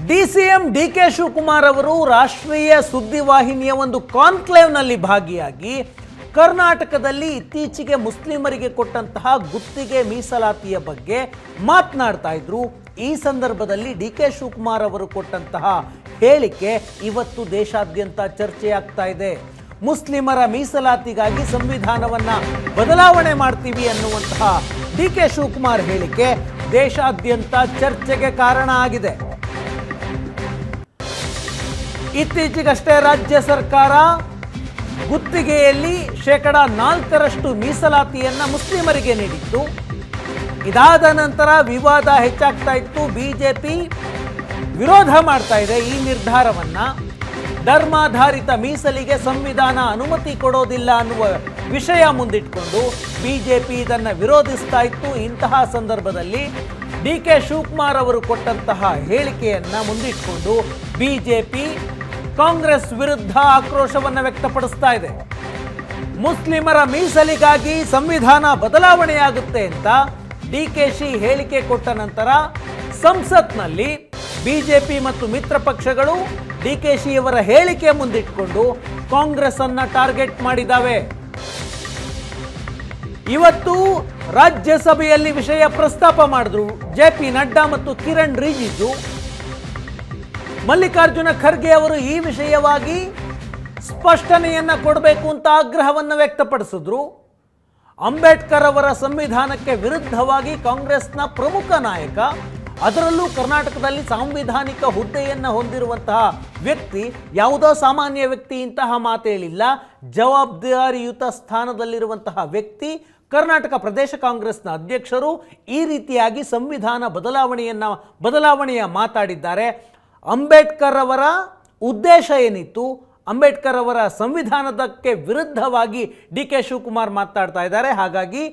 DCM DK Shivakumar ಅವರು ರಾಷ್ಟ್ರೀಯ ಸುದ್ದಿವಾಹಿನಿಯ ಒಂದು ಕಾನ್ಕ್ಲೇವ್ನಲ್ಲಿ ಭಾಗಿಯಾಗಿ ಕರ್ನಾಟಕದಲ್ಲಿ ಇತ್ತೀಚೆಗೆ ಮುಸ್ಲಿಮರಿಗೆ ಕೊಟ್ಟಂತಹ ಗುತ್ತಿಗೆ ಮೀಸಲಾತಿಯ ಬಗ್ಗೆ ಮಾತನಾಡ್ತಾ ಇದ್ರು. ಈ ಸಂದರ್ಭದಲ್ಲಿ ಡಿಕೆ ಶಿವಕುಮಾರ್ ಅವರು ಕೊಟ್ಟಂತಹ ಹೇಳಿಕೆ ಇವತ್ತು ದೇಶಾದ್ಯಂತ ಚರ್ಚೆಯಾಗ್ತಾ ಇದೆ. ಮುಸ್ಲಿಮರ ಮೀಸಲಾತಿಗಾಗಿ ಸಂವಿಧಾನವನ್ನ ಬದಲಾವಣೆ ಮಾಡ್ತೀವಿ ಅನ್ನುವಂತಹ ಡಿಕೆ ಶಿವಕುಮಾರ್ ಹೇಳಿಕೆ ದೇಶಾದ್ಯಂತ ಚರ್ಚೆಗೆ ಕಾರಣ ಆಗಿದೆ. ಇತ್ತೀಚೆಗಷ್ಟೇ ರಾಜ್ಯ ಸರ್ಕಾರ ಗುತ್ತಿಗೆಯಲ್ಲಿ 4% ಮೀಸಲಾತಿಯನ್ನ ಮುಸ್ಲಿಮರಿಗೆ ನೀಡಿತ್ತು. ಇದಾದ ನಂತರ ವಿವಾದ ಹೆಚ್ಚಾಗ್ತಾ ಇತ್ತು. ಬಿಜೆಪಿ ವಿರೋಧ ಮಾಡ್ತಾ ಇದೆ ಈ ನಿರ್ಧಾರವನ್ನ. ಧರ್ಮಾಧಾರಿತ ಮೀಸಲಿಗೆ ಸಂವಿಧಾನ ಅನುಮತಿ ಕೊಡೋದಿಲ್ಲ ಅನ್ನುವ ವಿಷಯ ಮುಂದಿಟ್ಕೊಂಡು ಬಿಜೆಪಿ ಇದನ್ನು ವಿರೋಧಿಸ್ತಾ ಇತ್ತು. ಇಂತಹ ಸಂದರ್ಭದಲ್ಲಿ ಡಿಕೆ ಶಿವಕುಮಾರ್ ಅವರು ಕೊಟ್ಟಂತಹ ಹೇಳಿಕೆಯನ್ನ ಮುಂದಿಟ್ಕೊಂಡು ಬಿಜೆಪಿ ಕಾಂಗ್ರೆಸ್ ವಿರುದ್ಧ ಆಕ್ರೋಶವನ್ನು ವ್ಯಕ್ತಪಡಿಸ್ತಾ ಇದೆ. ಮುಸ್ಲಿಮರ ಮೀಸಲಿಗಾಗಿ ಸಂವಿಧಾನ ಬದಲಾವಣೆಯಾಗುತ್ತೆ ಅಂತ ಡಿಕೆಶಿ ಹೇಳಿಕೆ ಕೊಟ್ಟ ನಂತರ ಸಂಸತ್ನಲ್ಲಿ ಬಿಜೆಪಿ ಮತ್ತು ಮಿತ್ರ ಪಕ್ಷಗಳು ಡಿಕೆಶಿಯವರ ಹೇಳಿಕೆ ಮುಂದಿಟ್ಕೊಂಡು ಕಾಂಗ್ರೆಸ್ ಅನ್ನ ಟಾರ್ಗೆಟ್ ಮಾಡಿದ್ದಾವೆ. ಇವತ್ತು ರಾಜ್ಯಸಭೆಯಲ್ಲಿ ವಿಷಯ ಪ್ರಸ್ತಾಪ ಮಾಡಿದ್ರು ಜೆಪಿ ನಡ್ಡಾ ಮತ್ತು ಕಿರಣ್ ರಿಜಿಜು. ಮಲ್ಲಿಕಾರ್ಜುನ ಖರ್ಗೆ ಅವರು ಈ ವಿಷಯವಾಗಿ ಸ್ಪಷ್ಟನೆಯನ್ನ ಕೊಡಬೇಕು ಅಂತ ಆಗ್ರಹವನ್ನು ವ್ಯಕ್ತಪಡಿಸಿದ್ರು. ಅಂಬೇಡ್ಕರ್ ಅವರ ಸಂವಿಧಾನಕ್ಕೆ ವಿರುದ್ಧವಾಗಿ ಕಾಂಗ್ರೆಸ್ನ ಪ್ರಮುಖ ನಾಯಕ, ಅದರಲ್ಲೂ ಕರ್ನಾಟಕದಲ್ಲಿ ಸಾಂವಿಧಾನಿಕ ಹುದ್ದೆಯನ್ನು ಹೊಂದಿರುವಂತಹ ವ್ಯಕ್ತಿ, ಯಾವುದೋ ಸಾಮಾನ್ಯ ವ್ಯಕ್ತಿ ಇಂತಹ ಮಾತು ಹೇಳಿಲ್ಲ. ಜವಾಬ್ದಾರಿಯುತ ಸ್ಥಾನದಲ್ಲಿರುವಂತಹ ವ್ಯಕ್ತಿ, ಕರ್ನಾಟಕ ಪ್ರದೇಶ ಕಾಂಗ್ರೆಸ್ನ ಅಧ್ಯಕ್ಷರು ಈ ರೀತಿಯಾಗಿ ಸಂವಿಧಾನ ಬದಲಾವಣೆಯ ಮಾತಾಡಿದ್ದಾರೆ. ಅಂಬೇಡ್ಕರ್ ಅವರ ಉದ್ದೇಶ ಏನಿತ್ತು, ಅಂಬೇಡ್ಕರ್ ಅವರ ಸಂವಿಧಾನದಕ್ಕೆ ವಿರುದ್ಧವಾಗಿ ಡಿಕೆ ಶಿವಕುಮಾರ್ ಮಾತಾಡ್ತಾ ಇದ್ದಾರೆ. ಹಾಗಾಗಿ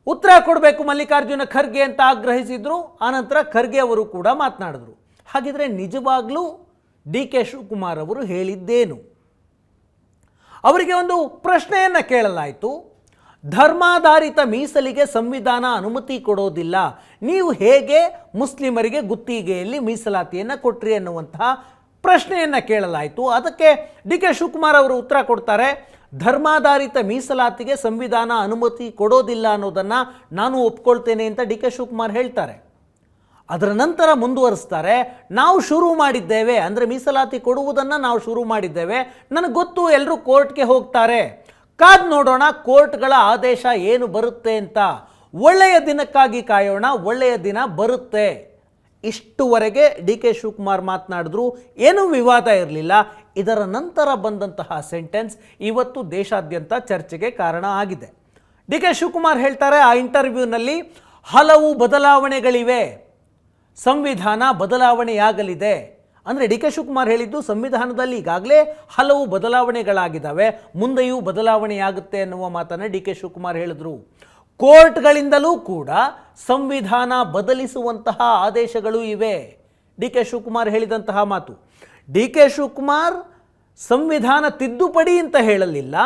ಉತ್ತರ ಕೊಡಬೇಕು ಮಲ್ಲಿಕಾರ್ಜುನ ಖರ್ಗೆ ಅಂತ ಆಗ್ರಹಿಸಿದ್ರು. ಆನಂತರ ಖರ್ಗೆ ಅವರು ಕೂಡ ಮಾತನಾಡಿದ್ರು. ಹಾಗಿದ್ರೆ ನಿಜವಾಗ್ಲೂ ಡಿಕೆ ಶಿವಕುಮಾರ್ ಅವರು ಹೇಳಿದ್ದೇನು? ಅವರಿಗೆ ಒಂದು ಪ್ರಶ್ನೆಯನ್ನು ಕೇಳಲಾಯಿತು. ಧರ್ಮಾಧಾರಿತ ಮೀಸಲಿಗೆ ಸಂವಿಧಾನ ಅನುಮತಿ ಕೊಡೋದಿಲ್ಲ, ನೀವು ಹೇಗೆ ಮುಸ್ಲಿಮರಿಗೆ ಗುತ್ತಿಗೆಯಲ್ಲಿ ಮೀಸಲಾತಿಯನ್ನು ಕೊಟ್ರಿ ಅನ್ನುವಂತಹ ಪ್ರಶ್ನೆಯನ್ನು ಕೇಳಲಾಯಿತು. ಅದಕ್ಕೆ ಡಿಕೆ ಶಿವಕುಮಾರ್ ಅವರು ಉತ್ತರ ಕೊಡ್ತಾರೆ, ಧರ್ಮಾಧಾರಿತ ಮೀಸಲಾತಿಗೆ ಸಂವಿಧಾನ ಅನುಮತಿ ಕೊಡೋದಿಲ್ಲ ಅನ್ನೋದನ್ನು ನಾನು ಒಪ್ಕೊಳ್ತೇನೆ ಅಂತ ಡಿಕೆ ಶಿವಕುಮಾರ್ ಹೇಳ್ತಾರೆ. ಅದರ ನಂತರ ಮುಂದುವರಿಸ್ತಾರೆ, ನಾವು ಶುರು ಮಾಡಿದ್ದೇವೆ, ಅಂದರೆ ಮೀಸಲಾತಿ ಕೊಡುವುದನ್ನು ನಾವು ಶುರು ಮಾಡಿದ್ದೇವೆ, ನನಗೆ ಗೊತ್ತು ಎಲ್ಲರೂ ಕೋರ್ಟ್ಗೆ ಹೋಗ್ತಾರೆ, ಕಾದ್ ನೋಡೋಣ ಕೋರ್ಟ್ಗಳ ಆದೇಶ ಏನು ಬರುತ್ತೆ ಅಂತ, ಒಳ್ಳೆಯ ದಿನಕ್ಕಾಗಿ ಕಾಯೋಣ, ಒಳ್ಳೆಯ ದಿನ ಬರುತ್ತೆ. ಇಷ್ಟುವರೆಗೆ ಡಿ ಕೆ ಶಿವಕುಮಾರ್ ಮಾತನಾಡಿದ್ರು, ಏನೂ ವಿವಾದ ಇರಲಿಲ್ಲ. ಇದರ ನಂತರ ಬಂದಂತಹ ಸೆಂಟೆನ್ಸ್ ಇವತ್ತು ದೇಶಾದ್ಯಂತ ಚರ್ಚೆಗೆ ಕಾರಣ ಆಗಿದೆ. ಡಿ ಕೆ ಶಿವಕುಮಾರ್ ಹೇಳ್ತಾರೆ ಆ ಇಂಟರ್ವ್ಯೂನಲ್ಲಿ, ಹಲವು ಬದಲಾವಣೆಗಳಿವೆ, ಸಂವಿಧಾನ ಬದಲಾವಣೆಯಾಗಲಿದೆ. ಅಂದರೆ ಡಿ ಕೆ ಶಿವಕುಮಾರ್ ಹೇಳಿದ್ದು ಸಂವಿಧಾನದಲ್ಲಿ ಈಗಾಗಲೇ ಹಲವು ಬದಲಾವಣೆಗಳಾಗಿದ್ದಾವೆ, ಮುಂದೆಯೂ ಬದಲಾವಣೆಯಾಗುತ್ತೆ ಅನ್ನುವ ಮಾತನ್ನು ಡಿ ಕೆ ಶಿವಕುಮಾರ್ ಹೇಳಿದ್ರು. ಕೋರ್ಟ್ಗಳಿಂದಲೂ ಕೂಡ ಸಂವಿಧಾನ ಬದಲಿಸುವಂತಹ ಆದೇಶಗಳು ಇವೆ. ಡಿ ಕೆ ಶಿವಕುಮಾರ್ ಹೇಳಿದಂತಹ ಮಾತು. ಡಿ ಕೆ ಶಿವಕುಮಾರ್ ಸಂವಿಧಾನ ತಿದ್ದುಪಡಿ ಅಂತ ಹೇಳಲಿಲ್ಲ,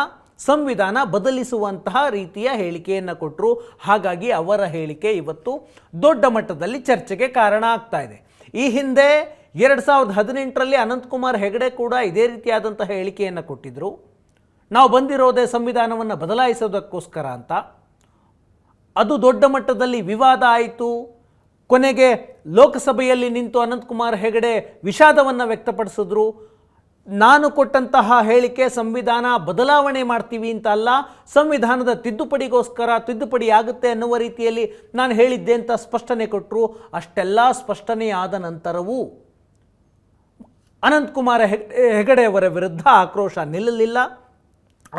ಸಂವಿಧಾನ ಬದಲಿಸುವಂತಹ ರೀತಿಯ ಹೇಳಿಕೆಯನ್ನು ಕೊಟ್ಟರು. ಹಾಗಾಗಿ ಅವರ ಹೇಳಿಕೆ ಇವತ್ತು ದೊಡ್ಡ ಮಟ್ಟದಲ್ಲಿ ಚರ್ಚೆಗೆ ಕಾರಣ ಆಗ್ತಾ ಇದೆ. ಈ ಹಿಂದೆ 2018ರಲ್ಲಿ ಅನಂತಕುಮಾರ್ ಹೆಗಡೆ ಕೂಡ ಇದೇ ರೀತಿಯಾದಂತಹ ಹೇಳಿಕೆಯನ್ನು ಕೊಟ್ಟಿದ್ದರು, ನಾವು ಬಂದಿರೋದೇ ಸಂವಿಧಾನವನ್ನು ಬದಲಾಯಿಸೋದಕ್ಕೋಸ್ಕರ ಅಂತ. ಅದು ದೊಡ್ಡ ಮಟ್ಟದಲ್ಲಿ ವಿವಾದ ಆಯಿತು. ಕೊನೆಗೆ ಲೋಕಸಭೆಯಲ್ಲಿ ನಿಂತು ಅನಂತಕುಮಾರ್ ಹೆಗಡೆ ವಿಷಾದವನ್ನು ವ್ಯಕ್ತಪಡಿಸಿದ್ರು. ನಾನು ಕೊಟ್ಟಂತಹ ಹೇಳಿಕೆ ಸಂವಿಧಾನ ಬದಲಾವಣೆ ಮಾಡ್ತೀವಿ ಅಂತ ಅಲ್ಲ, ಸಂವಿಧಾನದ ತಿದ್ದುಪಡಿಗೋಸ್ಕರ ತಿದ್ದುಪಡಿ ಆಗುತ್ತೆ ಅನ್ನುವ ರೀತಿಯಲ್ಲಿ ನಾನು ಹೇಳಿದ್ದೆ ಅಂತ ಸ್ಪಷ್ಟನೆ ಕೊಟ್ಟರು. ಅಷ್ಟೆಲ್ಲ ಸ್ಪಷ್ಟನೆ ಆದ ನಂತರವೂ ಅನಂತಕುಮಾರ್ ಹೆಗಡೆಯವರ ವಿರುದ್ಧ ಆಕ್ರೋಶ ನಿಲ್ಲಲಿಲ್ಲ.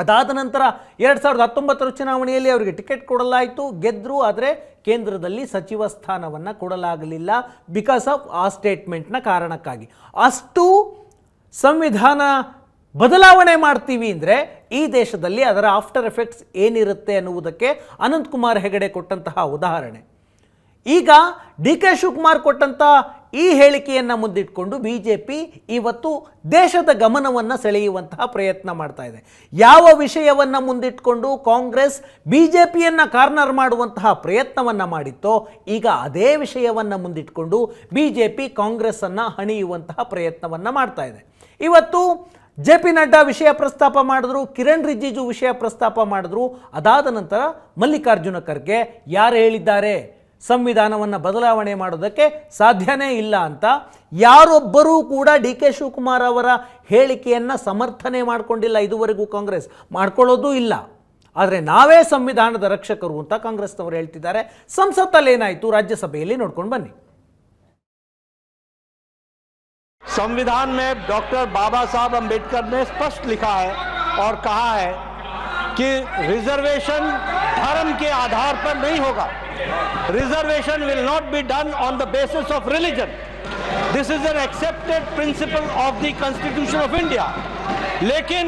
ಅದಾದ ನಂತರ 2019 ಚುನಾವಣೆಯಲ್ಲಿ ಅವರಿಗೆ ಟಿಕೆಟ್ ಕೊಡಲಾಯಿತು, ಗೆದ್ದರು. ಆದರೆ ಕೇಂದ್ರದಲ್ಲಿ ಸಚಿವ ಸ್ಥಾನವನ್ನು ಕೊಡಲಾಗಲಿಲ್ಲ, ಬಿಕಾಸ್ ಆಫ್ ಆ ಸ್ಟೇಟ್ಮೆಂಟ್ನ ಕಾರಣಕ್ಕಾಗಿ. ಅಷ್ಟು ಸಂವಿಧಾನ ಬದಲಾವಣೆ ಮಾಡ್ತೀವಿ ಅಂದರೆ ಈ ದೇಶದಲ್ಲಿ ಅದರ ಆಫ್ಟರ್ ಎಫೆಕ್ಟ್ಸ್ ಏನಿರುತ್ತೆ ಅನ್ನುವುದಕ್ಕೆ ಅನಂತಕುಮಾರ್ ಹೆಗಡೆ ಕೊಟ್ಟಂತಹ ಉದಾಹರಣೆ. ಈಗ ಡಿ ಕೆ ಶಿವಕುಮಾರ್ ಕೊಟ್ಟಂಥ ಈ ಹೇಳಿಕೆಯನ್ನು ಮುಂದಿಟ್ಕೊಂಡು ಬಿಜೆಪಿ ಇವತ್ತು ದೇಶದ ಗಮನವನ್ನು ಸೆಳೆಯುವಂತಹ ಪ್ರಯತ್ನ ಮಾಡ್ತಾ ಇದೆ. ಯಾವ ವಿಷಯವನ್ನು ಮುಂದಿಟ್ಕೊಂಡು ಕಾಂಗ್ರೆಸ್ ಬಿಜೆಪಿಯನ್ನು ಕಾರ್ನರ್ ಮಾಡುವಂತಹ ಪ್ರಯತ್ನವನ್ನು ಮಾಡಿತ್ತೋ, ಈಗ ಅದೇ ವಿಷಯವನ್ನು ಮುಂದಿಟ್ಕೊಂಡು ಬಿಜೆಪಿ ಕಾಂಗ್ರೆಸ್ಸನ್ನು ಹಣಿಯುವಂತಹ ಪ್ರಯತ್ನವನ್ನು ಮಾಡ್ತಾ ಇದೆ. ಇವತ್ತು JP ನಡ್ಡಾ ವಿಷಯ ಪ್ರಸ್ತಾಪ ಮಾಡಿದ್ರು, ಕಿರಣ್ ರಿಜಿಜು ವಿಷಯ ಪ್ರಸ್ತಾಪ ಮಾಡಿದ್ರು. ಅದಾದ ನಂತರ ಮಲ್ಲಿಕಾರ್ಜುನ ಖರ್ಗೆ ಯಾರು ಹೇಳಿದ್ದಾರೆ ಸಂವಿಧಾನವನ್ನು ಬದಲಾವಣೆ ಮಾಡೋದಕ್ಕೆ ಸಾಧ್ಯನೇ ಇಲ್ಲ ಅಂತ, ಯಾರೊಬ್ಬರೂ ಕೂಡ DK ಶಿವಕುಮಾರ್ ಅವರ ಹೇಳಿಕೆಯನ್ನು ಸಮರ್ಥನೆ ಮಾಡಿಕೊಂಡಿಲ್ಲ. ಇದುವರೆಗೂ ಕಾಂಗ್ರೆಸ್ ಮಾಡ್ಕೊಳ್ಳೋದು ಇಲ್ಲ. ಆದರೆ ನಾವೇ ಸಂವಿಧಾನದ ರಕ್ಷಕರು ಅಂತ ಕಾಂಗ್ರೆಸ್ನವರು ಹೇಳ್ತಿದ್ದಾರೆ. ಸಂಸತ್ತಲ್ಲಿ ಏನಾಯಿತು, ರಾಜ್ಯಸಭೆಯಲ್ಲಿ ನೋಡ್ಕೊಂಡು ಬನ್ನಿ. संविधान में डॉक्टर बाबा साहब अंबेडकर ने स्पष्ट लिखा है और कहा है कि रिजर्वेशन धर्म के आधार पर नहीं होगा. Reservation will not be done on the basis of religion. This is an accepted principle of the constitution of India. लेकिन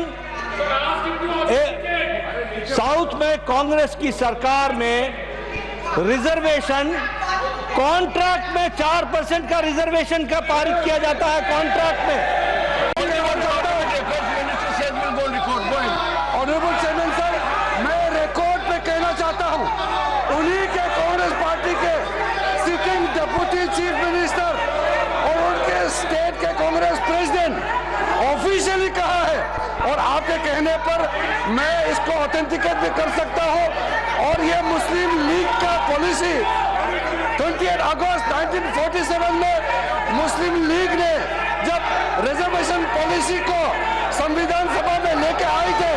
साउथ में कांग्रेस की सरकार में रिजर्वेशन कॉन्ट्रैक्ट में 4% का रिजर्वेशन का पारित किया जाता है. कॉन्ट्रैक्ट में ऑनरेबल चेयरमैन सर, मैं रिकॉर्ड पे कहना चाहता हूं, उन्हीं के कांग्रेस पार्टी के सिटिंग डिप्टी चीफ मिनिस्टर और उनके स्टेट के कांग्रेस प्रेसिडेंट ऑफिशियली कहा है, और आपके कहने पर मैं इसको ऑथेंटिकेट भी कर सकता हूं. और ये मुस्लिम लीग का पॉलिसी 28 अगस्त 1947 में मुस्लिम लीग ने जब रिजर्वेशन पॉलिसी को संविधान सभा में लेके आए थे,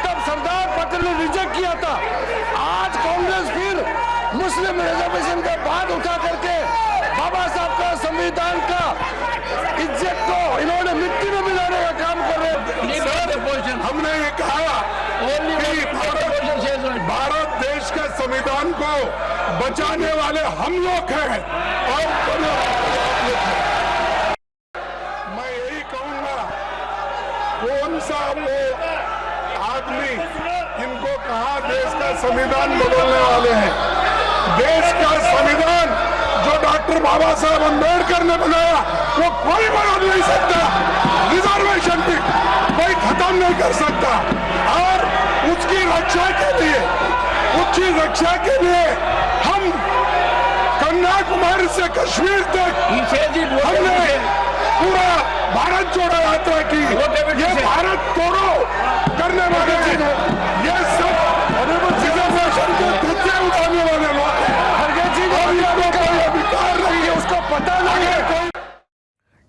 तब सरदार पटेल ने रिजेक्ट किया था. आज कांग्रेस फिर मुस्लिम रिजर्वेशन के बाद उठा करके बाबा साहब का संविधान का इज्जत को इन्होंने मिट्टी में मिलाने का काम कर रहे हैं. हमने ये कहा भारत देश के संविधान को बचाने वाले हम लोग हैं. और मैं यही कहूंगा, कौन सा वो आदमी जिनको कहा देश का संविधान बदलने वाले हैं. देश का संविधान जो डॉक्टर बाबा साहब अंबेडकर ने बनाया वो कोई बदल नहीं सकता. रिजर्वेशन भी कोई खत्म नहीं कर सकता. और उसकी रक्षा के लिए हम कन्याकुमारी से कश्मीर तक हमने पूरा भारत जोड़ो यात्रा की. ये भारत तोड़ो करने वाले ये सब रिजर्वेशन के धज्जे उठाने वाले लोग अधिकार नहीं है, उसको पता नहीं है.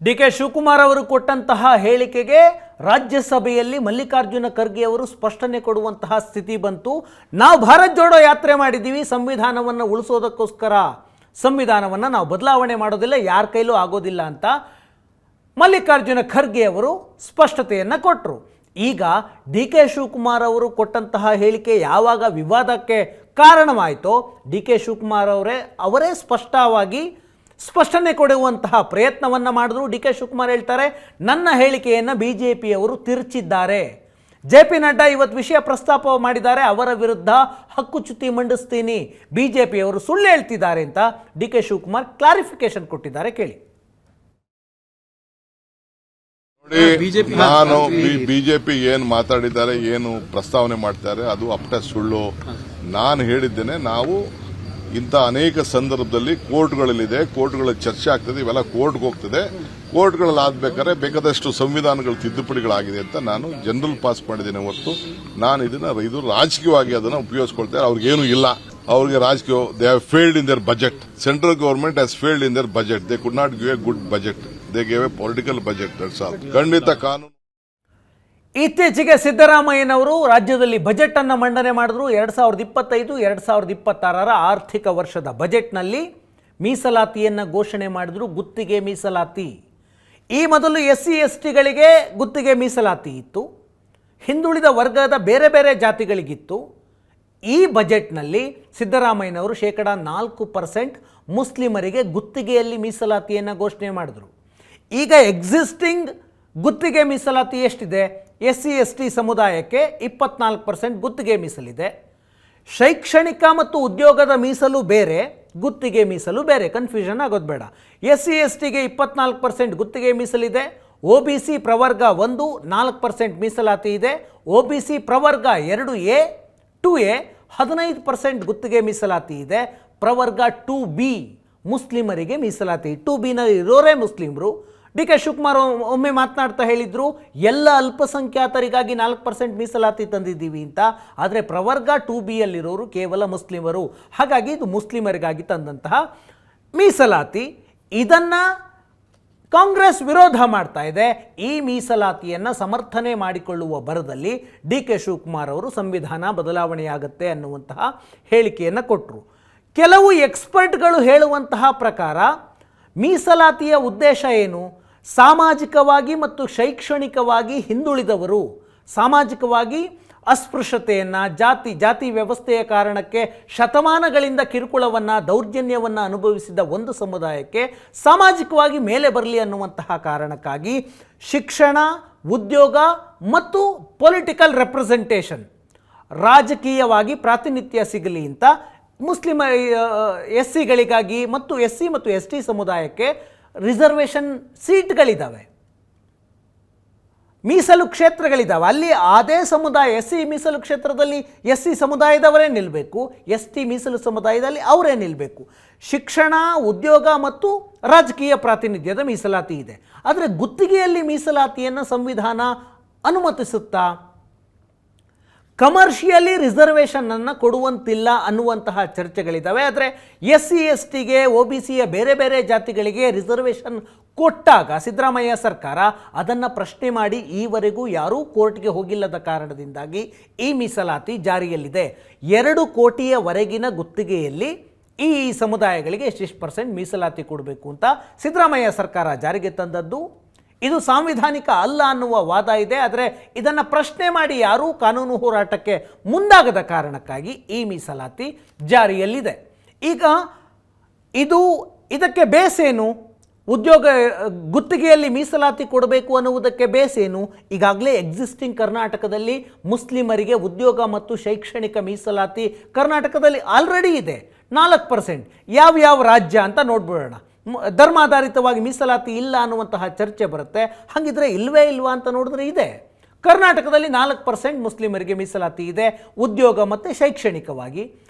DK ಶಿವಕುಮಾರ್ ಅವರು ಕೊಟ್ಟಂತಹ ಹೇಳಿಕೆಗೆ ರಾಜ್ಯಸಭೆಯಲ್ಲಿ ಮಲ್ಲಿಕಾರ್ಜುನ ಖರ್ಗೆ ಅವರು ಸ್ಪಷ್ಟನೆ ಕೊಡುವಂತಹ ಸ್ಥಿತಿ ಬಂತು. ನಾವು ಭಾರತ್ ಜೋಡೋ ಯಾತ್ರೆ ಮಾಡಿದ್ದೀವಿ, ಸಂವಿಧಾನವನ್ನು ಉಳಿಸೋದಕ್ಕೋಸ್ಕರ ಸಂವಿಧಾನವನ್ನು ನಾವು ಬದಲಾವಣೆ ಮಾಡೋದಿಲ್ಲ, ಯಾರ ಕೈಲೂ ಆಗೋದಿಲ್ಲ ಅಂತ ಮಲ್ಲಿಕಾರ್ಜುನ ಖರ್ಗೆ ಅವರು ಸ್ಪಷ್ಟತೆಯನ್ನು ಕೊಟ್ಟರು. ಈಗ DK ಶಿವಕುಮಾರ್ ಅವರು ಕೊಟ್ಟಂತಹ ಹೇಳಿಕೆ ಯಾವಾಗ ವಿವಾದಕ್ಕೆ ಕಾರಣವಾಯಿತೋ DK ಶಿವಕುಮಾರ್ ಅವರೇ ಸ್ಪಷ್ಟನೆ ಕೊಡುವಂತಹ ಪ್ರಯತ್ನವನ್ನು ಮಾಡಿದ್ರು. DK ಶಿವಕುಮಾರ್ ಹೇಳ್ತಾರೆ, ನನ್ನ ಹೇಳಿಕೆಯನ್ನು ಬಿಜೆಪಿಯವರು ತಿರುಚಿದ್ದಾರೆ. JP ನಡ್ಡಾ ಇವತ್ತು ವಿಷಯ ಪ್ರಸ್ತಾಪ ಮಾಡಿದ್ದಾರೆ, ಅವರ ವಿರುದ್ಧ ಹಕ್ಕುಚ್ಯುತಿ ಮಂಡಿಸ್ತೀನಿ, ಬಿಜೆಪಿಯವರು ಸುಳ್ಳು ಹೇಳ್ತಿದ್ದಾರೆ ಅಂತ DK ಶಿವಕುಮಾರ್ ಕ್ಲಾರಿಫಿಕೇಶನ್ ಕೊಟ್ಟಿದ್ದಾರೆ. ಕೇಳಿ. ನಾನು ಬಿಜೆಪಿ ಏನು ಮಾತಾಡಿದ್ದಾರೆ, ಏನು ಪ್ರಸ್ತಾವನೆ ಮಾಡ್ತಾರೆ ಅದು ಅಪ್ಪಟ ಸುಳ್ಳು. ನಾನು ಹೇಳಿದ್ದೇನೆ, ನಾವು ಇಂಥ ಅನೇಕ ಸಂದರ್ಭದಲ್ಲಿ ಕೋರ್ಟ್ಗಳಲ್ಲಿದೆ, ಕೋರ್ಟ್ಗಳಲ್ಲಿ ಚರ್ಚೆ ಆಗ್ತದೆ, ಇವೆಲ್ಲ ಕೋರ್ಟ್ಗೆ ಹೋಗ್ತದೆ. ಕೋರ್ಟ್ಗಳಲ್ಲಿ ಆಗ್ಬೇಕಾದ್ರೆ ಬೇಕಾದಷ್ಟು ಸಂವಿಧಾನಗಳ ತಿದ್ದುಪಡಿಗಳಾಗಿದೆ ಅಂತ ನಾನು ಜನರಲ್ ಪಾಸ್ ಮಾಡಿದ್ದೇನೆ ಹೊರತು ನಾನು ಇದು ರಾಜಕೀಯವಾಗಿ ಅದನ್ನು ಉಪಯೋಗಿಸ್ಕೊಳ್ತಾರೆ. ಅವ್ರಿಗೇನು ಇಲ್ಲ, ಅವ್ರಿಗೆ ರಾಜಕೀಯ they have failed in their budget. Central government has failed in their budget. They could not give A good budget, they gave A political budget. That's all. ಖಂಡಿತ ಕಾನೂನು. ಇತ್ತೀಚೆಗೆ ಸಿದ್ದರಾಮಯ್ಯನವರು ರಾಜ್ಯದಲ್ಲಿ ಬಜೆಟ್ ಅನ್ನು ಮಂಡನೆ ಮಾಡಿದ್ರು. 2025-2026 ಆರ್ಥಿಕ ವರ್ಷದ ಬಜೆಟ್ನಲ್ಲಿ ಮೀಸಲಾತಿಯನ್ನು ಘೋಷಣೆ ಮಾಡಿದ್ರು. ಗುತ್ತಿಗೆ ಮೀಸಲಾತಿ. ಈ ಮೊದಲು SC/STಗಳಿಗೆ ಗುತ್ತಿಗೆ ಮೀಸಲಾತಿ ಇತ್ತು, ಹಿಂದುಳಿದ ವರ್ಗದ ಬೇರೆ ಬೇರೆ ಜಾತಿಗಳಿಗಿತ್ತು. ಈ ಬಜೆಟ್ನಲ್ಲಿ ಸಿದ್ದರಾಮಯ್ಯನವರು 4% ಮುಸ್ಲಿಮರಿಗೆ ಗುತ್ತಿಗೆಯಲ್ಲಿ ಮೀಸಲಾತಿಯನ್ನು ಘೋಷಣೆ ಮಾಡಿದ್ರು. ಈಗ ಎಕ್ಸಿಸ್ಟಿಂಗ್ ಗುತ್ತಿಗೆ ಮೀಸಲಾತಿ ಎಷ್ಟಿದೆ? SC/ST ಸಮುದಾಯಕ್ಕೆ 24% ಗುತ್ತಿಗೆ ಮೀಸಲಿದೆ. ಶೈಕ್ಷಣಿಕ ಮತ್ತು ಉದ್ಯೋಗದ ಮೀಸಲು ಬೇರೆ, ಗುತ್ತಿಗೆ ಮೀಸಲು ಬೇರೆ, ಕನ್ಫ್ಯೂಷನ್ ಆಗೋದು ಬೇಡ. SC/STಗೆ 24% ಗುತ್ತಿಗೆ ಮೀಸಲಿದೆ. OBC ಪ್ರವರ್ಗ 1 4% ಮೀಸಲಾತಿ ಇದೆ. OBC ಪ್ರವರ್ಗ 2A 2A 15% ಗುತ್ತಿಗೆ ಮೀಸಲಾತಿ ಇದೆ. ಪ್ರವರ್ಗ 2B ಮುಸ್ಲಿಮರಿಗೆ ಮೀಸಲಾತಿ. 2Bನಲ್ಲಿ ಇರೋರೇ ಮುಸ್ಲಿಮರು. DK ಶಿವಕುಮಾರ್ ಒಮ್ಮೆ ಮಾತನಾಡ್ತಾ ಹೇಳಿದ್ರು ಎಲ್ಲ ಅಲ್ಪಸಂಖ್ಯಾತರಿಗಾಗಿ 4% ಮೀಸಲಾತಿ ತಂದಿದ್ದೀವಿ ಅಂತ. ಆದರೆ ಪ್ರವರ್ಗ 2Bಯಲ್ಲಿರೋರು ಕೇವಲ ಮುಸ್ಲಿಮರು. ಹಾಗಾಗಿ ಇದು ಮುಸ್ಲಿಮರಿಗಾಗಿ ತಂದಂತಹ ಮೀಸಲಾತಿ. ಇದನ್ನು ಕಾಂಗ್ರೆಸ್ ವಿರೋಧ ಮಾಡ್ತಾ ಇದೆ. ಈ ಮೀಸಲಾತಿಯನ್ನು ಸಮರ್ಥನೆ ಮಾಡಿಕೊಳ್ಳುವ ಭರದಲ್ಲಿ DK ಶಿವಕುಮಾರ್ ಅವರು ಸಂವಿಧಾನ ಬದಲಾವಣೆಯಾಗುತ್ತೆ ಅನ್ನುವಂತಹ ಹೇಳಿಕೆಯನ್ನು ಕೊಟ್ಟರು. ಕೆಲವು ಎಕ್ಸ್ಪರ್ಟ್ಗಳು ಹೇಳುವಂತಹ ಪ್ರಕಾರ ಮೀಸಲಾತಿಯ ಉದ್ದೇಶ ಏನು? ಸಾಮಾಜಿಕವಾಗಿ ಮತ್ತು ಶೈಕ್ಷಣಿಕವಾಗಿ ಹಿಂದುಳಿದವರು, ಸಾಮಾಜಿಕವಾಗಿ ಅಸ್ಪೃಶ್ಯತೆಯನ್ನು, ಜಾತಿ ವ್ಯವಸ್ಥೆಯ ಕಾರಣಕ್ಕೆ ಶತಮಾನಗಳಿಂದ ಕಿರುಕುಳವನ್ನು, ದೌರ್ಜನ್ಯವನ್ನು ಅನುಭವಿಸಿದ ಒಂದು ಸಮುದಾಯಕ್ಕೆ ಸಾಮಾಜಿಕವಾಗಿ ಮೇಲೆ ಬರಲಿ ಅನ್ನುವಂತಹ ಕಾರಣಕ್ಕಾಗಿ ಶಿಕ್ಷಣ, ಉದ್ಯೋಗ ಮತ್ತು ಪೊಲಿಟಿಕಲ್ ರೆಪ್ರೆಸೆಂಟೇಷನ್, ರಾಜಕೀಯವಾಗಿ ಪ್ರಾತಿನಿಧ್ಯ ಸಿಗಲಿ ಅಂತ ಮುಸ್ಲಿಮ SCಗಳಿಗಾಗಿ ಮತ್ತು SC ಮತ್ತು ST ಸಮುದಾಯಕ್ಕೆ ರಿಸರ್ವೇಷನ್ ಸೀಟ್ಗಳಿದ್ದಾವೆ, ಮೀಸಲು ಕ್ಷೇತ್ರಗಳಿದ್ದಾವೆ. ಅಲ್ಲಿ ಅದೇ ಸಮುದಾಯ SC ಮೀಸಲು ಕ್ಷೇತ್ರದಲ್ಲಿ SC ಸಮುದಾಯದವರೇ ನಿಲ್ಲಬೇಕು, ST ಮೀಸಲು ಸಮುದಾಯದಲ್ಲಿ ಅವರೇ ನಿಲ್ಲಬೇಕು. ಶಿಕ್ಷಣ, ಉದ್ಯೋಗ ಮತ್ತು ರಾಜಕೀಯ ಪ್ರಾತಿನಿಧ್ಯದ ಮೀಸಲಾತಿ ಇದೆ. ಆದರೆ ಗುತ್ತಿಗೆಯಲ್ಲಿ ಮೀಸಲಾತಿಯನ್ನು ಸಂವಿಧಾನ ಅನುಮತಿಸುತ್ತಾ? ಕಮರ್ಷಿಯಲಿ ರಿಸರ್ವೇಷನನ್ನು ಕೊಡುವಂತಿಲ್ಲ ಅನ್ನುವಂತಹ ಚರ್ಚೆಗಳಿದ್ದಾವೆ. ಆದರೆ SC/STಗೆ, OBCಯ ಬೇರೆ ಬೇರೆ ಜಾತಿಗಳಿಗೆ ರಿಸರ್ವೇಷನ್ ಕೊಟ್ಟಾಗ ಸಿದ್ದರಾಮಯ್ಯ ಸರ್ಕಾರ ಅದನ್ನು ಪ್ರಶ್ನೆ ಮಾಡಿ ಈವರೆಗೂ ಯಾರೂ ಕೋರ್ಟ್ಗೆ ಹೋಗಿಲ್ಲದ ಕಾರಣದಿಂದಾಗಿ ಈ ಮೀಸಲಾತಿ ಜಾರಿಯಲ್ಲಿದೆ. 2 ಕೋಟಿಯವರೆಗಿನ ಗುತ್ತಿಗೆಯಲ್ಲಿ ಈ ಸಮುದಾಯಗಳಿಗೆ ಎಷ್ಟಿಷ್ಟು % ಮೀಸಲಾತಿ ಕೊಡಬೇಕು ಅಂತ ಸಿದ್ದರಾಮಯ್ಯ ಸರ್ಕಾರ ಜಾರಿಗೆ ತಂದದ್ದು. ಇದು ಸಾಂವಿಧಾನಿಕ ಅಲ್ಲ ಅನ್ನುವ ವಾದ ಇದೆ. ಆದರೆ ಇದನ್ನು ಪ್ರಶ್ನೆ ಮಾಡಿ ಯಾರೂ ಕಾನೂನು ಹೋರಾಟಕ್ಕೆ ಮುಂದಾಗದ ಕಾರಣಕ್ಕಾಗಿ ಈ ಮೀಸಲಾತಿ ಜಾರಿಯಲ್ಲಿದೆ. ಈಗ ಇದಕ್ಕೆ ಬೇಸೇನು? ಉದ್ಯೋಗ ಗುತ್ತಿಗೆಯಲ್ಲಿ ಮೀಸಲಾತಿ ಕೊಡಬೇಕು ಅನ್ನುವುದಕ್ಕೆ ಬೇಸೇನು? ಈಗಾಗಲೇ ಎಕ್ಸಿಸ್ಟಿಂಗ್ ಕರ್ನಾಟಕದಲ್ಲಿ ಮುಸ್ಲಿಮರಿಗೆ ಉದ್ಯೋಗ ಮತ್ತು ಶೈಕ್ಷಣಿಕ ಮೀಸಲಾತಿ ಕರ್ನಾಟಕದಲ್ಲಿ ಆಲ್ರೆಡಿ ಇದೆ 4%. ಯಾವ್ಯಾವ ರಾಜ್ಯ ಅಂತ ನೋಡ್ಬಿಡೋಣ. ಧರ್ಮಾಧಾರಿತವಾಗಿ ಮೀಸಲಾತಿ ಇಲ್ಲ ಅನ್ನುವಂತಹ ಚರ್ಚೆ ಬರುತ್ತೆ. ಹಾಗಿದ್ರೆ ಇಲ್ವಾ ಅಂತ ನೋಡಿದ್ರೆ ಇದೆ. ಕರ್ನಾಟಕದಲ್ಲಿ 4% ಮುಸ್ಲಿಮರಿಗೆ ಮೀಸಲಾತಿ ಇದೆ ಉದ್ಯೋಗ ಮತ್ತು ಶೈಕ್ಷಣಿಕವಾಗಿ.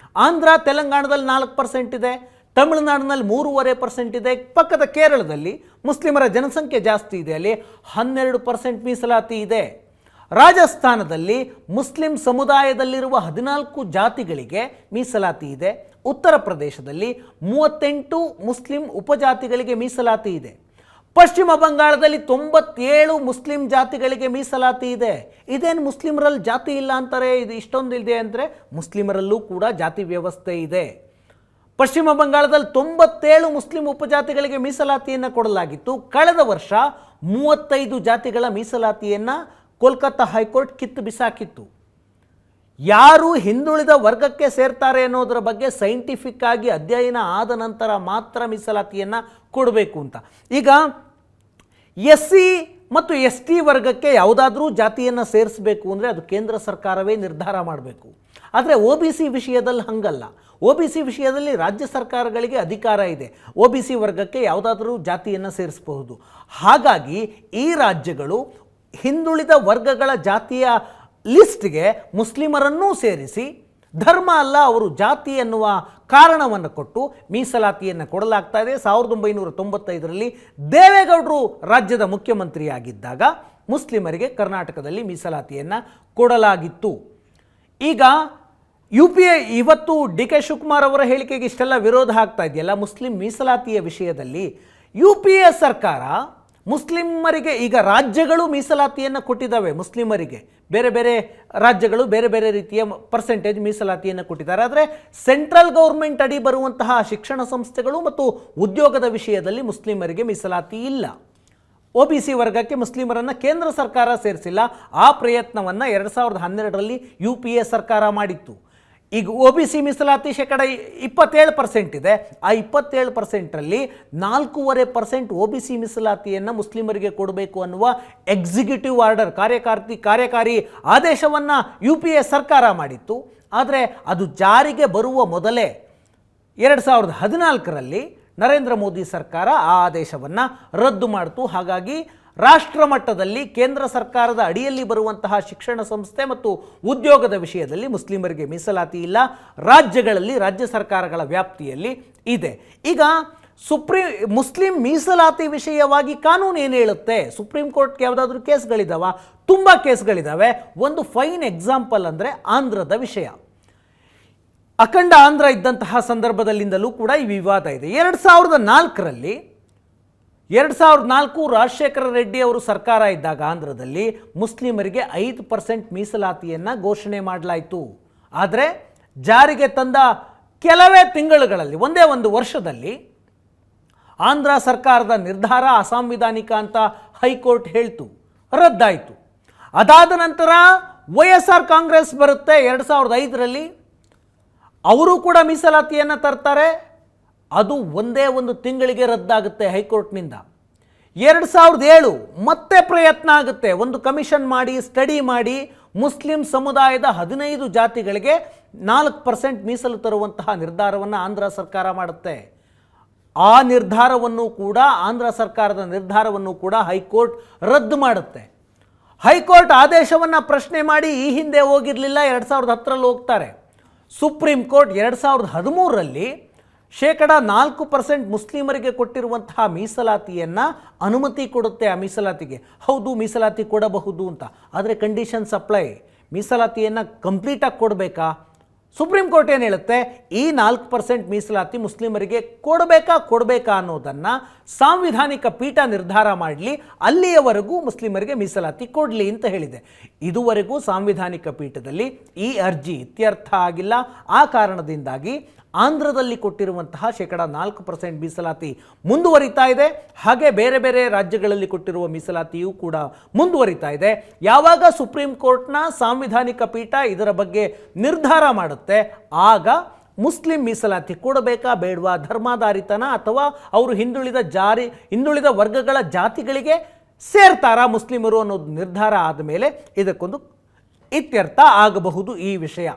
ಆಂಧ್ರ ತೆಲಂಗಾಣದಲ್ಲಿ 4% ಇದೆ. ತಮಿಳುನಾಡಿನಲ್ಲಿ 3.5% ಇದೆ. ಪಕ್ಕದ ಕೇರಳದಲ್ಲಿ ಮುಸ್ಲಿಮರ ಜನಸಂಖ್ಯೆ ಜಾಸ್ತಿ ಇದೆ, ಅಲ್ಲಿ 12% ಮೀಸಲಾತಿ ಇದೆ. ರಾಜಸ್ಥಾನದಲ್ಲಿ ಮುಸ್ಲಿಂ ಸಮುದಾಯದಲ್ಲಿರುವ 14 ಜಾತಿಗಳಿಗೆ ಮೀಸಲಾತಿ ಇದೆ. ಉತ್ತರ ಪ್ರದೇಶದಲ್ಲಿ 38 ಮುಸ್ಲಿಂ ಉಪಜಾತಿಗಳಿಗೆ ಮೀಸಲಾತಿ ಇದೆ. ಪಶ್ಚಿಮ ಬಂಗಾಳದಲ್ಲಿ 97 ಮುಸ್ಲಿಂ ಜಾತಿಗಳಿಗೆ ಮೀಸಲಾತಿ ಇದೆ. ಇದೇನು ಮುಸ್ಲಿಮರಲ್ಲಿ ಜಾತಿ ಇಲ್ಲ ಅಂತಾರೆ, ಇದು ಇಷ್ಟೊಂದು ಇದೆ ಅಂದರೆ ಮುಸ್ಲಿಮರಲ್ಲೂ ಕೂಡ ಜಾತಿ ವ್ಯವಸ್ಥೆ ಇದೆ. ಪಶ್ಚಿಮ ಬಂಗಾಳದಲ್ಲಿ 97 ಮುಸ್ಲಿಂ ಉಪಜಾತಿಗಳಿಗೆ ಮೀಸಲಾತಿಯನ್ನು ಕೊಡಲಾಗಿತ್ತು. ಕಳೆದ ವರ್ಷ 35 ಜಾತಿಗಳ ಮೀಸಲಾತಿಯನ್ನು ಕೋಲ್ಕತ್ತಾ ಹೈಕೋರ್ಟ್ ಕಿತ್ತು ಬಿಸಾಕಿತ್ತು. ಯಾರು ಹಿಂದುಳಿದ ವರ್ಗಕ್ಕೆ ಸೇರ್ತಾರೆ ಅನ್ನೋದರ ಬಗ್ಗೆ ಸೈಂಟಿಫಿಕ್ ಆಗಿ ಅಧ್ಯಯನ ಆದ ನಂತರ ಮಾತ್ರ ಮೀಸಲಾತಿಯನ್ನು ಕೊಡಬೇಕು ಅಂತ. ಈಗ SC ಮತ್ತು ST ವರ್ಗಕ್ಕೆ ಯಾವುದಾದ್ರೂ ಜಾತಿಯನ್ನು ಸೇರಿಸಬೇಕು ಅಂದರೆ ಅದು ಕೇಂದ್ರ ಸರ್ಕಾರವೇ ನಿರ್ಧಾರ ಮಾಡಬೇಕು. ಆದರೆ OBC ವಿಷಯದಲ್ಲಿ ಹಂಗಲ್ಲ. OBC ವಿಷಯದಲ್ಲಿ ರಾಜ್ಯ ಸರ್ಕಾರಗಳಿಗೆ ಅಧಿಕಾರ ಇದೆ. OBC ವರ್ಗಕ್ಕೆ ಯಾವುದಾದ್ರೂ ಜಾತಿಯನ್ನು ಸೇರಿಸಬಹುದು. ಹಾಗಾಗಿ ಈ ರಾಜ್ಯಗಳು ಹಿಂದುಳಿದ ವರ್ಗಗಳ ಜಾತಿಯ ಲಿಸ್ಟ್ಗೆ ಮುಸ್ಲಿಮರನ್ನೂ ಸೇರಿಸಿ ಧರ್ಮ ಅಲ್ಲ ಅವರು ಜಾತಿ ಎನ್ನುವ ಕಾರಣವನ್ನು ಕೊಟ್ಟು ಮೀಸಲಾತಿಯನ್ನು ಕೊಡಲಾಗ್ತಾ ಇದೆ. 1995ರಲ್ಲಿ ದೇವೇಗೌಡರು ರಾಜ್ಯದ ಮುಖ್ಯಮಂತ್ರಿಯಾಗಿದ್ದಾಗ ಮುಸ್ಲಿಮರಿಗೆ ಕರ್ನಾಟಕದಲ್ಲಿ ಮೀಸಲಾತಿಯನ್ನು ಕೊಡಲಾಗಿತ್ತು. ಈಗ UPA ಇವತ್ತು DK ಶಿವಕುಮಾರ್ ಅವರ ಹೇಳಿಕೆಗೆ ಇಷ್ಟೆಲ್ಲ ವಿರೋಧ ಆಗ್ತಾ ಇದೆಯಲ್ಲ ಮುಸ್ಲಿಂ ಮೀಸಲಾತಿಯ ವಿಷಯದಲ್ಲಿ. UPA ಸರ್ಕಾರ ಮುಸ್ಲಿಮರಿಗೆ, ಈಗ ರಾಜ್ಯಗಳು ಮೀಸಲಾತಿಯನ್ನು ಕೊಟ್ಟಿದ್ದಾವೆ ಮುಸ್ಲಿಮರಿಗೆ, ಬೇರೆ ಬೇರೆ ರಾಜ್ಯಗಳು ಬೇರೆ ಬೇರೆ ರೀತಿಯ ಪರ್ಸೆಂಟೇಜ್ ಮೀಸಲಾತಿಯನ್ನು ಕೊಟ್ಟಿದ್ದಾರೆ. ಆದರೆ ಸೆಂಟ್ರಲ್ ಗೌರ್ಮೆಂಟ್ ಅಡಿ ಬರುವಂತಹ ಶಿಕ್ಷಣ ಸಂಸ್ಥೆಗಳು ಮತ್ತು ಉದ್ಯೋಗದ ವಿಷಯದಲ್ಲಿ ಮುಸ್ಲಿಮರಿಗೆ ಮೀಸಲಾತಿ ಇಲ್ಲ. OBC ವರ್ಗಕ್ಕೆ ಮುಸ್ಲಿಮರನ್ನು ಕೇಂದ್ರ ಸರ್ಕಾರ ಸೇರಿಸಿಲ್ಲ. ಆ ಪ್ರಯತ್ನವನ್ನು 2012ರಲ್ಲಿ UPA ಸರ್ಕಾರ ಮಾಡಿತ್ತು. ಈಗ OBC ಮೀಸಲಾತಿ 27% ಇದೆ. ಆ 27%ರಲ್ಲಿ 4.5% OBC ಮೀಸಲಾತಿಯನ್ನು ಮುಸ್ಲಿಮರಿಗೆ ಕೊಡಬೇಕು ಅನ್ನುವ ಎಕ್ಸಿಕ್ಯೂಟಿವ್ ಆರ್ಡರ್, ಕಾರ್ಯಕಾರಿ ಆದೇಶವನ್ನು UPA ಸರ್ಕಾರ ಮಾಡಿತ್ತು. ಆದರೆ ಅದು ಜಾರಿಗೆ ಬರುವ ಮೊದಲೇ 2014ರಲ್ಲಿ ನರೇಂದ್ರ ಮೋದಿ ಸರ್ಕಾರ ಆ ಆದೇಶವನ್ನು ರದ್ದು ಮಾಡಿತು. ಹಾಗಾಗಿ ರಾಷ್ಟ್ರ ಮಟ್ಟದಲ್ಲಿ ಕೇಂದ್ರ ಸರ್ಕಾರದ ಅಡಿಯಲ್ಲಿ ಬರುವಂತಹ ಶಿಕ್ಷಣ ಸಂಸ್ಥೆ ಮತ್ತು ಉದ್ಯೋಗದ ವಿಷಯದಲ್ಲಿ ಮುಸ್ಲಿಮರಿಗೆ ಮೀಸಲಾತಿ ಇಲ್ಲ. ರಾಜ್ಯಗಳಲ್ಲಿ ರಾಜ್ಯ ಸರ್ಕಾರಗಳ ವ್ಯಾಪ್ತಿಯಲ್ಲಿ ಇದೆ. ಈಗ ಮುಸ್ಲಿಂ ಮೀಸಲಾತಿ ವಿಷಯವಾಗಿ ಕಾನೂನು ಏನು ಹೇಳುತ್ತೆ? ಸುಪ್ರೀಂ ಕೋರ್ಟ್ಗೆ ಯಾವುದಾದ್ರೂ ಕೇಸ್ಗಳಿದಾವ? ತುಂಬ ಕೇಸ್ಗಳಿದ್ದಾವೆ. ಒಂದು ಫೈನ್ ಎಕ್ಸಾಂಪಲ್ ಅಂದರೆ ಆಂಧ್ರದ ವಿಷಯ. ಅಖಂಡ ಆಂಧ್ರ ಇದ್ದಂತಹ ಸಂದರ್ಭದಲ್ಲಿಂದಲೂ ಕೂಡ ಈ ವಿವಾದ ಇದೆ. 2004ರಲ್ಲಿ 2004 ರಾಜಶೇಖರ ರೆಡ್ಡಿ ಅವರು ಸರ್ಕಾರ ಇದ್ದಾಗ ಆಂಧ್ರದಲ್ಲಿ ಮುಸ್ಲಿಮರಿಗೆ 5% ಮೀಸಲಾತಿಯನ್ನು ಘೋಷಣೆ ಮಾಡಲಾಯಿತು. ಆದರೆ ಜಾರಿಗೆ ತಂದ ಕೆಲವೇ ತಿಂಗಳುಗಳಲ್ಲಿ, ಒಂದೇ ಒಂದು ವರ್ಷದಲ್ಲಿ ಆಂಧ್ರ ಸರ್ಕಾರದ ನಿರ್ಧಾರ ಅಸಾಂವಿಧಾನಿಕ ಅಂತ ಹೈಕೋರ್ಟ್ ಹೇಳ್ತು, ರದ್ದಾಯಿತು. ಅದಾದ ನಂತರ YSR ಕಾಂಗ್ರೆಸ್ ಬರುತ್ತೆ 2005ರಲ್ಲಿ. ಅವರು ಕೂಡ ಮೀಸಲಾತಿಯನ್ನು ತರ್ತಾರೆ. ಅದು ಒಂದೇ ಒಂದು ತಿಂಗಳಿಗೆ ರದ್ದಾಗುತ್ತೆ ಹೈಕೋರ್ಟ್ನಿಂದ. 2007 ಮತ್ತೆ ಪ್ರಯತ್ನ ಆಗುತ್ತೆ. ಒಂದು ಕಮಿಷನ್ ಮಾಡಿ ಸ್ಟಡಿ ಮಾಡಿ ಮುಸ್ಲಿಂ ಸಮುದಾಯದ 15 ಜಾತಿಗಳಿಗೆ 4% ಮೀಸಲು ತರುವಂತಹ ನಿರ್ಧಾರವನ್ನು ಆಂಧ್ರ ಸರ್ಕಾರ ಮಾಡುತ್ತೆ. ಆ ನಿರ್ಧಾರವನ್ನು ಕೂಡ, ಆಂಧ್ರ ಸರ್ಕಾರದ ನಿರ್ಧಾರವನ್ನು ಕೂಡ ಹೈಕೋರ್ಟ್ ರದ್ದು ಮಾಡುತ್ತೆ. ಹೈಕೋರ್ಟ್ ಆದೇಶವನ್ನು ಪ್ರಶ್ನೆ ಮಾಡಿ ಈ ಹಿಂದೆ ಹೋಗಿರಲಿಲ್ಲ, 2010ರಲ್ಲಿ ಹೋಗ್ತಾರೆ. ಸುಪ್ರೀಂ ಕೋರ್ಟ್ 2013ರಲ್ಲಿ 4% ಮುಸ್ಲಿಮರಿಗೆ ಕೊಟ್ಟಿರುವಂತಹ ಮೀಸಲಾತಿಯನ್ನು ಅನುಮತಿ ಕೊಡುತ್ತೆ. ಆ ಮೀಸಲಾತಿಗೆ ಹೌದು ಮೀಸಲಾತಿ ಕೊಡಬಹುದು ಅಂತ, ಆದರೆ ಕಂಡೀಷನ್ಸ್ ಅಪ್ಲೈ. ಮೀಸಲಾತಿಯನ್ನು ಕಂಪ್ಲೀಟಾಗಿ ಕೊಡಬೇಕಾ? ಸುಪ್ರೀಂ ಕೋರ್ಟ್ ಏನು ಹೇಳುತ್ತೆ? ಈ 4% ಮೀಸಲಾತಿ ಮುಸ್ಲಿಮರಿಗೆ ಕೊಡಬೇಕಾ ಅನ್ನೋದನ್ನು ಸಾಂವಿಧಾನಿಕ ಪೀಠ ನಿರ್ಧಾರ ಮಾಡಲಿ, ಅಲ್ಲಿಯವರೆಗೂ ಮುಸ್ಲಿಮರಿಗೆ ಮೀಸಲಾತಿ ಕೊಡಲಿ ಅಂತ ಹೇಳಿದೆ. ಇದುವರೆಗೂ ಸಾಂವಿಧಾನಿಕ ಪೀಠದಲ್ಲಿ ಈ ಅರ್ಜಿ ಇತ್ಯರ್ಥ ಆಗಿಲ್ಲ. ಆ ಕಾರಣದಿಂದಾಗಿ ಆಂಧ್ರದಲ್ಲಿ ಕೊಟ್ಟಿರುವಂತಹ 4% ಮೀಸಲಾತಿ ಮುಂದುವರಿತಾ ಇದೆ. ಹಾಗೆ ಬೇರೆ ಬೇರೆ ರಾಜ್ಯಗಳಲ್ಲಿ ಕೊಟ್ಟಿರುವ ಮೀಸಲಾತಿಯೂ ಕೂಡ ಮುಂದುವರಿತಾ ಇದೆ. ಯಾವಾಗ ಸುಪ್ರೀಂ ಕೋರ್ಟ್ನ ಸಾಂವಿಧಾನಿಕ ಪೀಠ ಇದರ ಬಗ್ಗೆ ನಿರ್ಧಾರ ಮಾಡುತ್ತೆ, ಆಗ ಮುಸ್ಲಿಂ ಮೀಸಲಾತಿ ಕೊಡಬೇಕಾ ಬೇಡವಾ, ಧರ್ಮಾಧಾರಿತನ ಅಥವಾ ಅವರು ಹಿಂದುಳಿದ ವರ್ಗಗಳ ಜಾತಿಗಳಿಗೆ ಸೇರ್ತಾರಾ ಮುಸ್ಲಿಮರು ಅನ್ನೋದು ನಿರ್ಧಾರ ಆದಮೇಲೆ ಇದಕ್ಕೊಂದು ಇತ್ಯರ್ಥ ಆಗಬಹುದು ಈ ವಿಷಯ.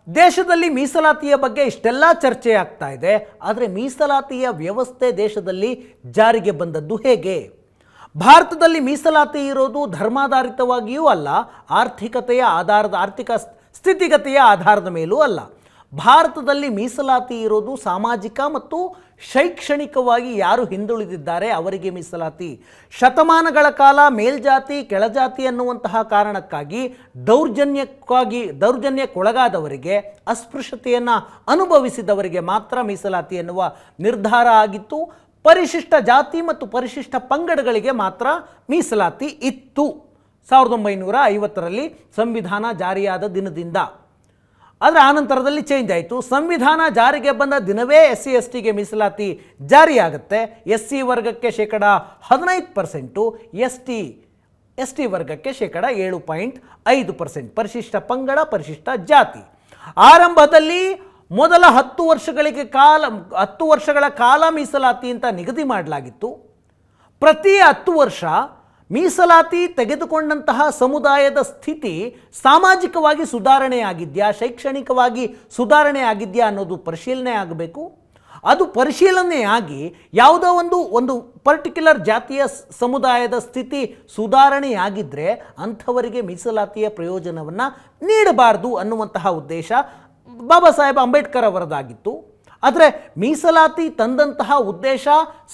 ದೇಶದಲ್ಲಿ ಮೀಸಲಾತಿಯ ಬಗ್ಗೆ ಇಷ್ಟೆಲ್ಲ ಚರ್ಚೆ ಆಗ್ತಾ ಇದೆ. ಆದರೆ ಮೀಸಲಾತಿಯ ವ್ಯವಸ್ಥೆ ದೇಶದಲ್ಲಿ ಜಾರಿಗೆ ಬಂದದ್ದು ಹೇಗೆ? ಭಾರತದಲ್ಲಿ ಮೀಸಲಾತಿ ಇರೋದು ಧರ್ಮಾಧಾರಿತವಾಗಿಯೂ ಅಲ್ಲ, ಆರ್ಥಿಕ ಸ್ಥಿತಿಗತಿಯ ಆಧಾರದ ಮೇಲೂ ಅಲ್ಲ. ಭಾರತದಲ್ಲಿ ಮೀಸಲಾತಿ ಇರೋದು ಸಾಮಾಜಿಕ ಮತ್ತು ಶೈಕ್ಷಣಿಕವಾಗಿ ಯಾರು ಹಿಂದುಳಿದಿದ್ದಾರೆ ಅವರಿಗೆ ಮೀಸಲಾತಿ. ಶತಮಾನಗಳ ಕಾಲ ಮೇಲ್ಜಾತಿ ಕೆಳಜಾತಿ ಅನ್ನುವಂತಹ ಕಾರಣಕ್ಕಾಗಿ ದೌರ್ಜನ್ಯಕ್ಕೊಳಗಾದವರಿಗೆ, ಅಸ್ಪೃಶ್ಯತೆಯನ್ನು ಅನುಭವಿಸಿದವರಿಗೆ ಮಾತ್ರ ಮೀಸಲಾತಿ ಎನ್ನುವ ನಿರ್ಧಾರ ಆಗಿತ್ತು. ಪರಿಶಿಷ್ಟ ಜಾತಿ ಮತ್ತು ಪರಿಶಿಷ್ಟ ಪಂಗಡಗಳಿಗೆ ಮಾತ್ರ ಮೀಸಲಾತಿ ಇತ್ತು 1950ರಲ್ಲಿ ಸಂವಿಧಾನ ಜಾರಿಯಾದ ದಿನದಿಂದ. ಆದರೆ ಆನಂತರದಲ್ಲಿ ಚೇಂಜ್ ಆಯಿತು. ಸಂವಿಧಾನ ಜಾರಿಗೆ ಬಂದ ದಿನವೇ SC/STಗೆ ಮೀಸಲಾತಿ ಜಾರಿಯಾಗುತ್ತೆ. SC ವರ್ಗಕ್ಕೆ 15%, ST ವರ್ಗಕ್ಕೆ 7.5%. ಪರಿಶಿಷ್ಟ ಪಂಗಡ, ಪರಿಶಿಷ್ಟ ಜಾತಿ. ಆರಂಭದಲ್ಲಿ ಮೊದಲ 10 ವರ್ಷಗಳ ಕಾಲ ಮೀಸಲಾತಿ ಅಂತ ನಿಗದಿ ಮಾಡಲಾಗಿತ್ತು. ಪ್ರತಿ 10 ವರ್ಷ ಮೀಸಲಾತಿ ತೆಗೆದುಕೊಂಡಂತಹ ಸಮುದಾಯದ ಸ್ಥಿತಿ ಸಾಮಾಜಿಕವಾಗಿ ಸುಧಾರಣೆ ಆಗಿದೆಯಾ, ಶೈಕ್ಷಣಿಕವಾಗಿ ಸುಧಾರಣೆ ಆಗಿದೆಯಾ ಅನ್ನೋದು ಪರಿಶೀಲನೆ ಆಗಬೇಕು. ಅದು ಪರಿಶೀಲನೆಯಾಗಿ ಯಾವುದೋ ಒಂದು ಪರ್ಟಿಕ್ಯುಲರ್ ಜಾತಿಯ ಸಮುದಾಯದ ಸ್ಥಿತಿ ಸುಧಾರಣೆಯಾಗಿದ್ದರೆ ಅಂಥವರಿಗೆ ಮೀಸಲಾತಿಯ ಪ್ರಯೋಜನವನ್ನು ನೀಡಬಾರ್ದು ಅನ್ನುವಂತಹ ಉದ್ದೇಶ ಬಾಬಾ ಸಾಹೇಬ್ ಅಂಬೇಡ್ಕರ್ ಅವರದಾಗಿತ್ತು. ಆದರೆ ಮೀಸಲಾತಿ ತಂದಂತಹ ಉದ್ದೇಶ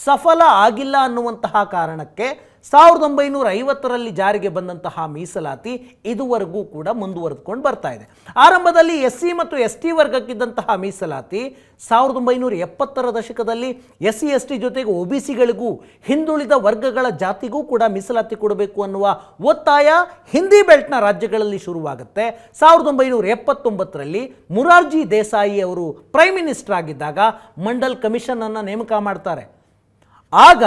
ಸಫಲ ಆಗಿಲ್ಲ ಅನ್ನುವಂತಹ ಕಾರಣಕ್ಕೆ 1950ರಲ್ಲಿ ಜಾರಿಗೆ ಬಂದಂತಹ ಮೀಸಲಾತಿ ಇದುವರೆಗೂ ಕೂಡ ಮುಂದುವರೆದುಕೊಂಡು ಬರ್ತಾ ಇದೆ. ಆರಂಭದಲ್ಲಿ SC ಮತ್ತು ST ವರ್ಗಕ್ಕಿದ್ದಂತಹ ಮೀಸಲಾತಿ 1970ರ ದಶಕದಲ್ಲಿ SC/ST ಜೊತೆಗೆ OBCಗಳಿಗೂ ಹಿಂದುಳಿದ ವರ್ಗಗಳ ಜಾತಿಗೂ ಕೂಡ ಮೀಸಲಾತಿ ಕೊಡಬೇಕು ಅನ್ನುವ ಒತ್ತಾಯ ಹಿಂದಿ ಬೆಲ್ಟ್ನ ರಾಜ್ಯಗಳಲ್ಲಿ ಶುರುವಾಗುತ್ತೆ. 1979ರಲ್ಲಿ ಮುರಾರ್ಜಿ ದೇಸಾಯಿ ಅವರು ಪ್ರೈಮ್ ಮಿನಿಸ್ಟರ್ ಆಗಿದ್ದಾಗ ಮಂಡಲ್ ಕಮಿಷನ್ ಅನ್ನು ನೇಮಕ ಮಾಡ್ತಾರೆ. ಆಗ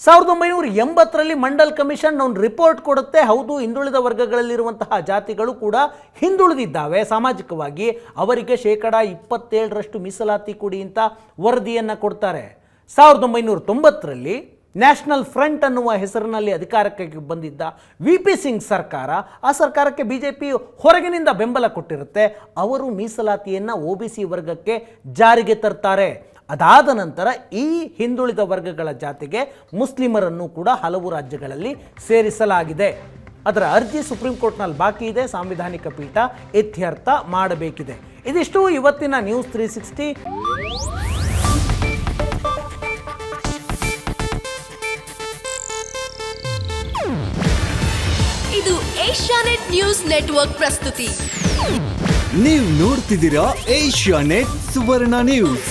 1980ರಲ್ಲಿ ಮಂಡಲ್ ಕಮಿಷನ್ ಒಂದು ರಿಪೋರ್ಟ್ ಕೊಡುತ್ತೆ. ಹೌದು, ಹಿಂದುಳಿದ ವರ್ಗಗಳಲ್ಲಿರುವಂತಹ ಜಾತಿಗಳು ಕೂಡ ಹಿಂದುಳಿದಿದ್ದಾವೆ ಸಾಮಾಜಿಕವಾಗಿ, ಅವರಿಗೆ 27% ಮೀಸಲಾತಿ ಕೊಡಿ ಅಂತ ವರದಿಯನ್ನು ಕೊಡ್ತಾರೆ. 1990ರಲ್ಲಿ ನ್ಯಾಷನಲ್ ಫ್ರಂಟ್ ಅನ್ನುವ ಹೆಸರಿನಲ್ಲಿ ಅಧಿಕಾರಕ್ಕೆ ಬಂದಿದ್ದ VP ಸಿಂಗ್ ಸರ್ಕಾರ, ಆ ಸರ್ಕಾರಕ್ಕೆ BJP ಹೊರಗಿನಿಂದ ಬೆಂಬಲ ಕೊಟ್ಟಿರುತ್ತೆ. ಅವರು ಮೀಸಲಾತಿಯನ್ನು OBC ವರ್ಗಕ್ಕೆ ಜಾರಿಗೆ ತರ್ತಾರೆ. ಅದಾದ ನಂತರ ಈ ಹಿಂದುಳಿದ ವರ್ಗಗಳ ಜಾತಿಗೆ ಮುಸ್ಲಿಮರನ್ನು ಕೂಡ ಹಲವು ರಾಜ್ಯಗಳಲ್ಲಿ ಸೇರಿಸಲಾಗಿದೆ. ಅದರ ಅರ್ಜಿ ಸುಪ್ರೀಂ ಕೋರ್ಟ್ನಲ್ಲಿ ಬಾಕಿ ಇದೆ. ಸಾಂವಿಧಾನಿಕ ಪೀಠ ಇತ್ಯರ್ಥ ಮಾಡಬೇಕಿದೆ. ಇದಿಷ್ಟು ಇವತ್ತಿನ ನ್ಯೂಸ್ 360. ಇದು ಏಷ್ಯಾನೆಟ್ ನ್ಯೂಸ್ ನೆಟ್ವರ್ಕ್ ಪ್ರಸ್ತುತಿ. ನೀವು ನೋಡ್ತಿದ್ದೀರಾ ಏಷ್ಯಾನೆಟ್ ಸುವರ್ಣ ನ್ಯೂಸ್.